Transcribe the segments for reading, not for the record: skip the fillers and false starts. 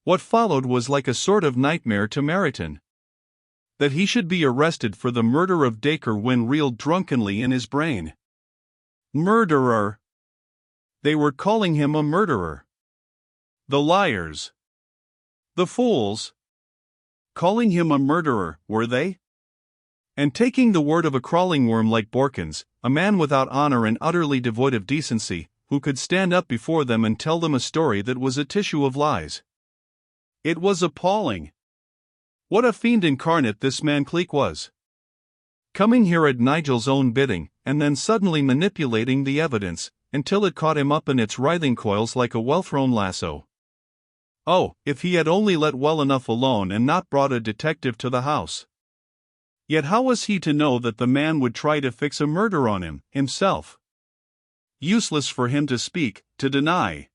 What followed was like a sort of nightmare to Meryton. That he should be arrested for the murder of Dacre when reeled drunkenly in his brain. Murderer! They were calling him a murderer. The liars! The fools! Calling him a murderer, were they? And taking the word of a crawling worm like Borkins, a man without honor and utterly devoid of decency, who could stand up before them and tell them a story that was a tissue of lies. It was appalling. What a fiend incarnate this man Cleek was. Coming here at Nigel's own bidding, and then suddenly manipulating the evidence, until it caught him up in its writhing coils like a well-thrown lasso. Oh, if he had only let well enough alone and not brought a detective to the house. Yet how was he to know that the man would try to fix a murder on him, himself? Useless for him to speak, to deny.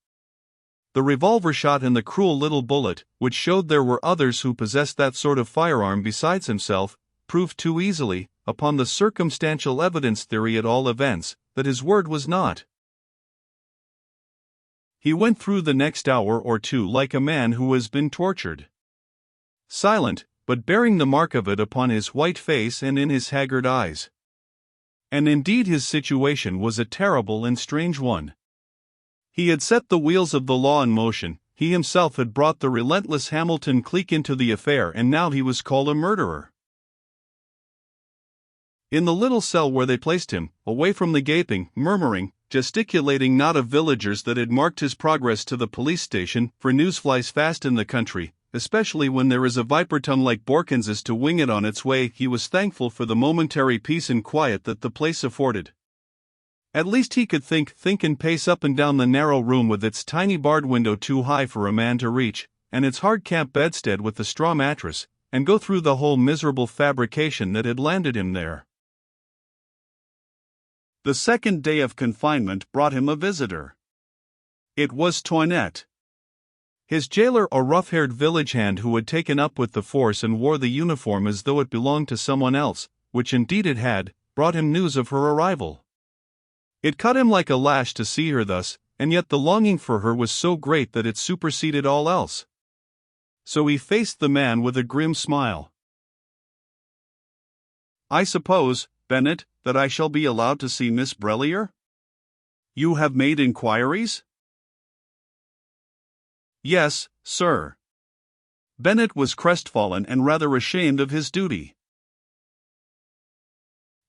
The revolver shot and the cruel little bullet, which showed there were others who possessed that sort of firearm besides himself, proved too easily, upon the circumstantial evidence theory at all events, that his word was not. He went through the next hour or two like a man who has been tortured. Silent, but bearing the mark of it upon his white face and in his haggard eyes. And indeed his situation was a terrible and strange one. He had set the wheels of the law in motion, he himself had brought the relentless Hamilton Cleek into the affair, and now he was called a murderer. In the little cell where they placed him, away from the gaping, murmuring, gesticulating knot of villagers that had marked his progress to the police station, for news flies fast in the country, especially when there is a viper tongue like Borkins's to wing it on its way, he was thankful for the momentary peace and quiet that the place afforded. At least he could think and pace up and down the narrow room with its tiny barred window too high for a man to reach, and its hard camp bedstead with the straw mattress, and go through the whole miserable fabrication that had landed him there. The second day of confinement brought him a visitor. It was Toinette. His jailer, a rough-haired village hand who had taken up with the force and wore the uniform as though it belonged to someone else, which indeed it had, brought him news of her arrival. It cut him like a lash to see her thus, and yet the longing for her was so great that it superseded all else. So he faced the man with a grim smile. "I suppose, Bennett, that I shall be allowed to see Miss Brellier? You have made inquiries?" "Yes, sir." Bennett was crestfallen and rather ashamed of his duty.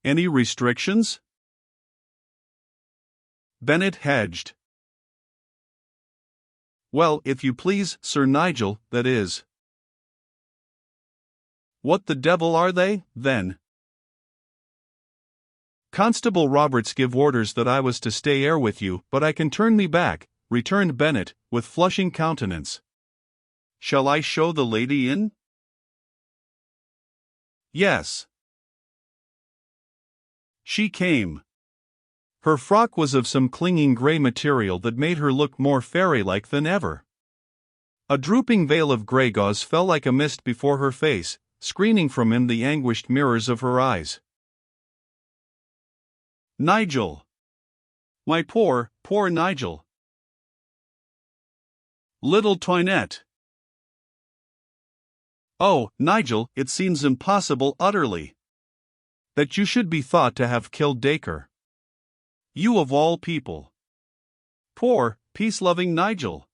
"Any restrictions?" Bennett hedged. "Well, if you please, Sir Nigel, that is." "What the devil are they, then?" "Constable Roberts give orders that I was to stay here with you, but I can turn me back," returned Bennett, with flushing countenance. "Shall I show the lady in?" "Yes." She came. Her frock was of some clinging grey material that made her look more fairy-like than ever. A drooping veil of grey gauze fell like a mist before her face, screening from him the anguished mirrors of her eyes. "Nigel! My poor, poor Nigel! Little Toinette! Oh, Nigel, it seems impossible utterly. That you should be thought to have killed Dacre. You of all people. Poor, peace-loving Nigel.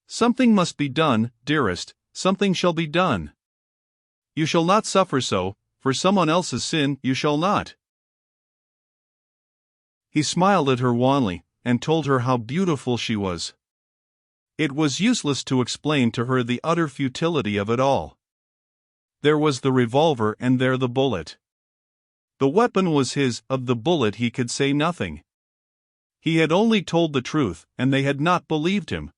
Something must be done, dearest, something shall be done. You shall not suffer so, for someone else's sin you shall not." He smiled at her wanly, and told her how beautiful she was. It was useless to explain to her the utter futility of it all. There was the revolver and there the bullet. The weapon was his, of the bullet he could say nothing. He had only told the truth, and they had not believed him.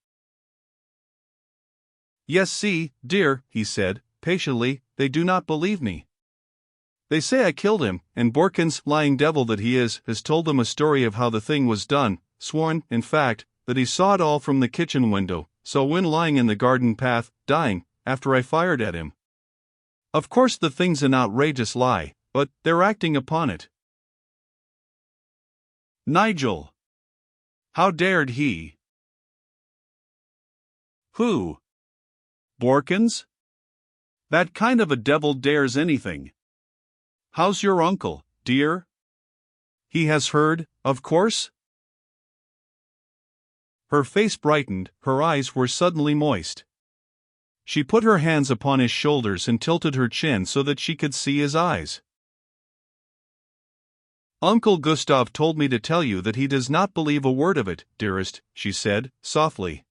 "Yes, see, dear," he said, patiently, "they do not believe me. They say I killed him, and Borkins, lying devil that he is, has told them a story of how the thing was done, sworn, in fact, that he saw it all from the kitchen window, saw Wynne lying in the garden path, dying, after I fired at him. Of course the thing's an outrageous lie, but they're acting upon it." "Nigel! How dared he?" "Who?" Borkins? That kind of a devil dares anything. How's your uncle, dear? He has heard, of course? Her face brightened, her eyes were suddenly moist. She put her hands upon his shoulders and tilted her chin so that she could see his eyes. Uncle Gustav told me to tell you that he does not believe a word of it, dearest, she said, softly.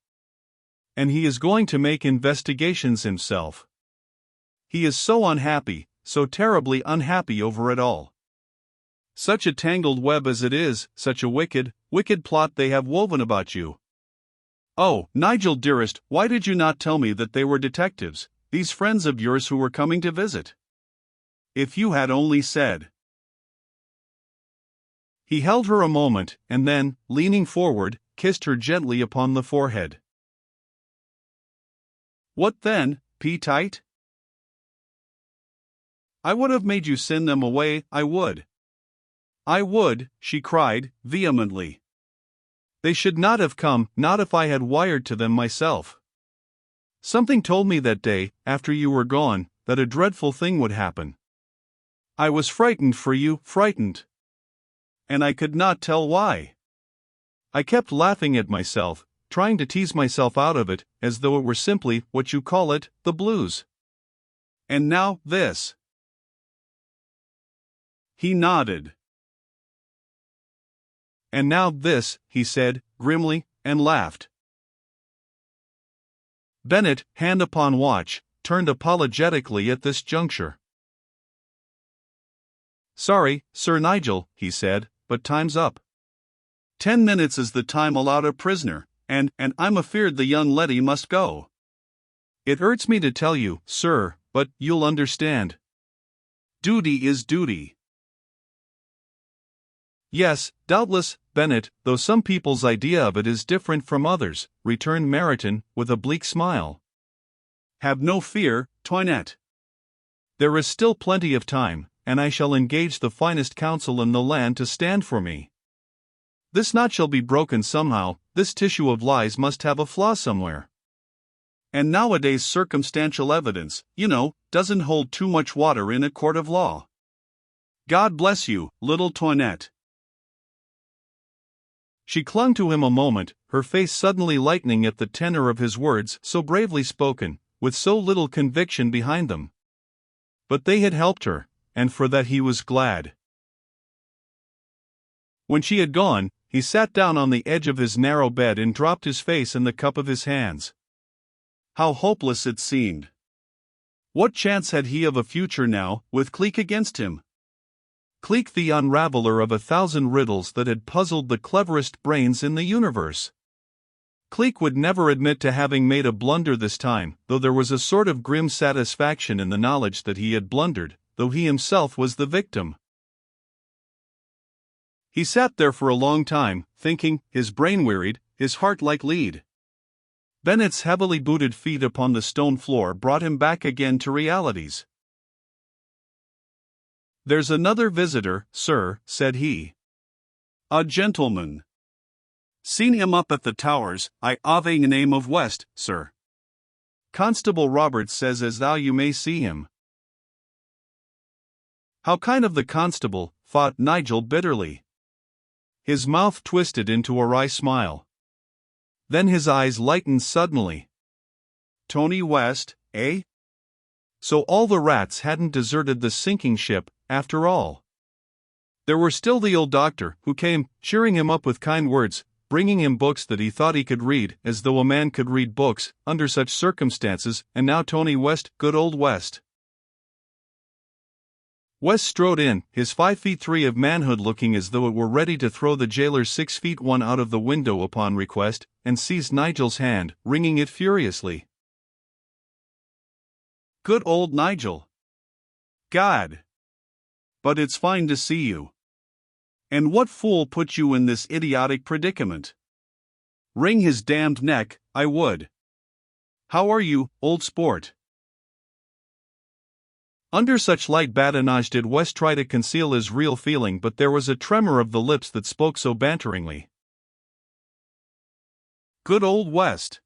And he is going to make investigations himself. He is so unhappy, so terribly unhappy over it all. Such a tangled web as it is, such a wicked, wicked plot they have woven about you. Oh, Nigel dearest, why did you not tell me that they were detectives, these friends of yours who were coming to visit? If you had only said. He held her a moment, and then, leaning forward, kissed her gently upon the forehead. What then, P-tight? I would have made you send them away, I would. I would, she cried, vehemently. They should not have come, not if I had wired to them myself. Something told me that day, after you were gone, that a dreadful thing would happen. I was frightened for you, frightened. And I could not tell why. I kept laughing at myself, trying to tease myself out of it, as though it were simply, what you call it, the blues. And now, this. He nodded. And now this, he said, grimly, and laughed. Bennett, hand upon watch, turned apologetically at this juncture. Sorry, Sir Nigel, he said, but time's up. 10 minutes is the time allowed a prisoner, and I'm afeard the young leddy must go. It hurts me to tell you, sir, but you'll understand. Duty is duty. Yes, doubtless, Bennett, though some people's idea of it is different from others, returned Meryton, with a bleak smile. Have no fear, Toinette. There is still plenty of time, and I shall engage the finest counsel in the land to stand for me. This knot shall be broken somehow, this tissue of lies must have a flaw somewhere. And nowadays circumstantial evidence, you know, doesn't hold too much water in a court of law. God bless you, little Toinette. She clung to him a moment, her face suddenly lightening at the tenor of his words, so bravely spoken, with so little conviction behind them. But they had helped her, and for that he was glad. When she had gone, he sat down on the edge of his narrow bed and dropped his face in the cup of his hands. How hopeless it seemed. What chance had he of a future now, with Cleek against him? Cleek, the unraveler of 1,000 riddles that had puzzled the cleverest brains in the universe. Cleek would never admit to having made a blunder this time, though there was a sort of grim satisfaction in the knowledge that he had blundered, though he himself was the victim. He sat there for a long time, thinking, his brain wearied, his heart like lead. Bennett's heavily booted feet upon the stone floor brought him back again to realities. There's another visitor, sir, said he. A gentleman. Seen him up at the towers, I ave name of West, sir. Constable Roberts says as thou you may see him. How kind of the constable, thought Nigel bitterly. His mouth twisted into a wry smile. Then his eyes lightened suddenly. Tony West, eh? So all the rats hadn't deserted the sinking ship, after all. There were still the old doctor, who came, cheering him up with kind words, bringing him books that he thought he could read, as though a man could read books, under such circumstances, and now Tony West, good old West. West strode in, his 5'3" of manhood looking as though it were ready to throw the jailer's 6'1" out of the window upon request, and seized Nigel's hand, wringing it furiously. Good old Nigel. God! But it's fine to see you. And what fool put you in this idiotic predicament? Wring his damned neck, I would. How are you, old sport? Under such light badinage did West try to conceal his real feeling, but there was a tremor of the lips that spoke so banteringly. Good old West.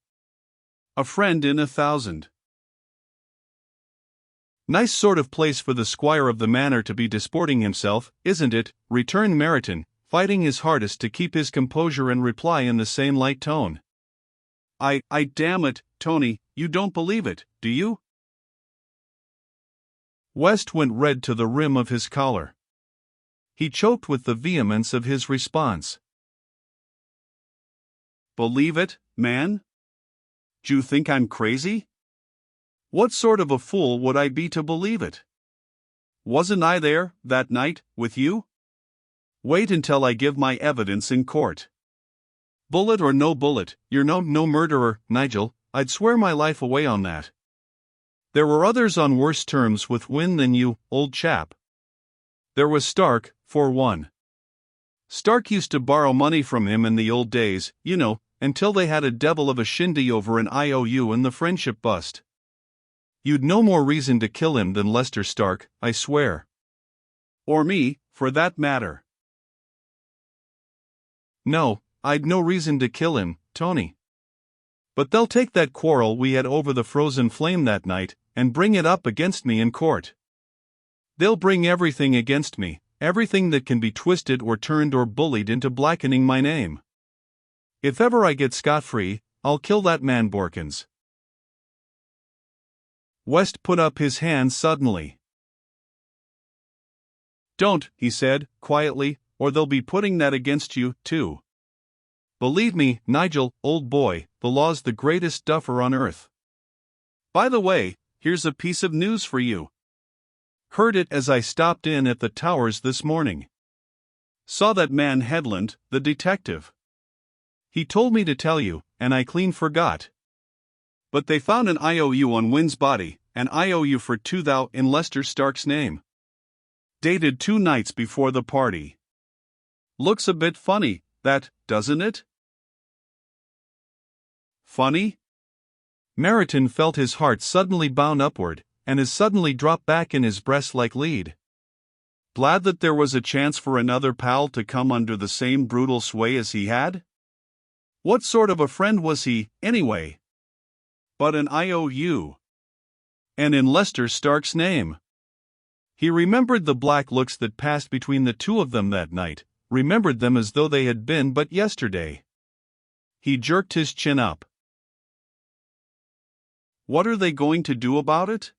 A friend in 1,000. Nice sort of place for the squire of the manor to be disporting himself, isn't it? Returned Meryton, fighting his hardest to keep his composure and reply in the same light tone. I damn it, Tony, you don't believe it, do you? West went red to the rim of his collar. He choked with the vehemence of his response. Believe it, man? Do you think I'm crazy? What sort of a fool would I be to believe it? Wasn't I there, that night, with you? Wait until I give my evidence in court. Bullet or no bullet, you're no murderer, Nigel, I'd swear my life away on that. There were others on worse terms with Wynne than you, old chap. There was Stark, for one. Stark used to borrow money from him in the old days, you know, until they had a devil of a shindy over an IOU and the friendship bust. You'd no more reason to kill him than Lester Stark, I swear. Or me, for that matter. No, I'd no reason to kill him, Tony. But they'll take that quarrel we had over the frozen flame that night, and bring it up against me in court. They'll bring everything against me, everything that can be twisted or turned or bullied into blackening my name. If ever I get scot-free, I'll kill that man Borkins. West put up his hand suddenly. Don't, he said, quietly, or they'll be putting that against you, too. Believe me, Nigel, old boy, the law's the greatest duffer on earth. By the way, here's a piece of news for you. Heard it as I stopped in at the Towers this morning. Saw that man Headland, the detective. He told me to tell you, and I clean forgot. But they found an IOU on Wynne's body, an IOU for $2,000 in Lester Stark's name. Dated 2 nights before the party. Looks a bit funny, that, doesn't it? Funny? Meryton felt his heart suddenly bound upward, and as suddenly dropped back in his breast like lead. Glad that there was a chance for another pal to come under the same brutal sway as he had? What sort of a friend was he, anyway? But an IOU. And in Lester Stark's name. He remembered the black looks that passed between the two of them that night, remembered them as though they had been but yesterday. He jerked his chin up. What are they going to do about it?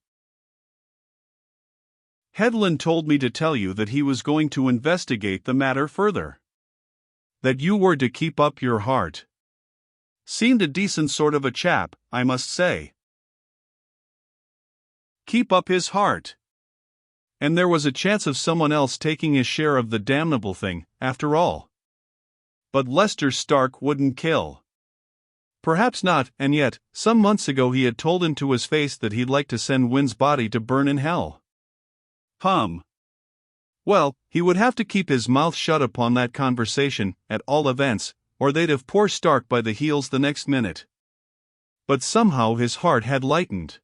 Headland told me to tell you that he was going to investigate the matter further. That you were to keep up your heart. Seemed a decent sort of a chap, I must say. Keep up his heart. And there was a chance of someone else taking his share of the damnable thing, after all. But Lester Stark wouldn't kill. Perhaps not, and yet, some months ago he had told him to his face that he'd like to send Wynne's body to burn in hell. Well, he would have to keep his mouth shut upon that conversation, at all events, or they'd have poor Stark by the heels the next minute. But somehow his heart had lightened.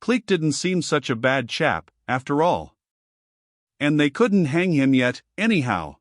Cleek didn't seem such a bad chap, after all. And they couldn't hang him yet, anyhow.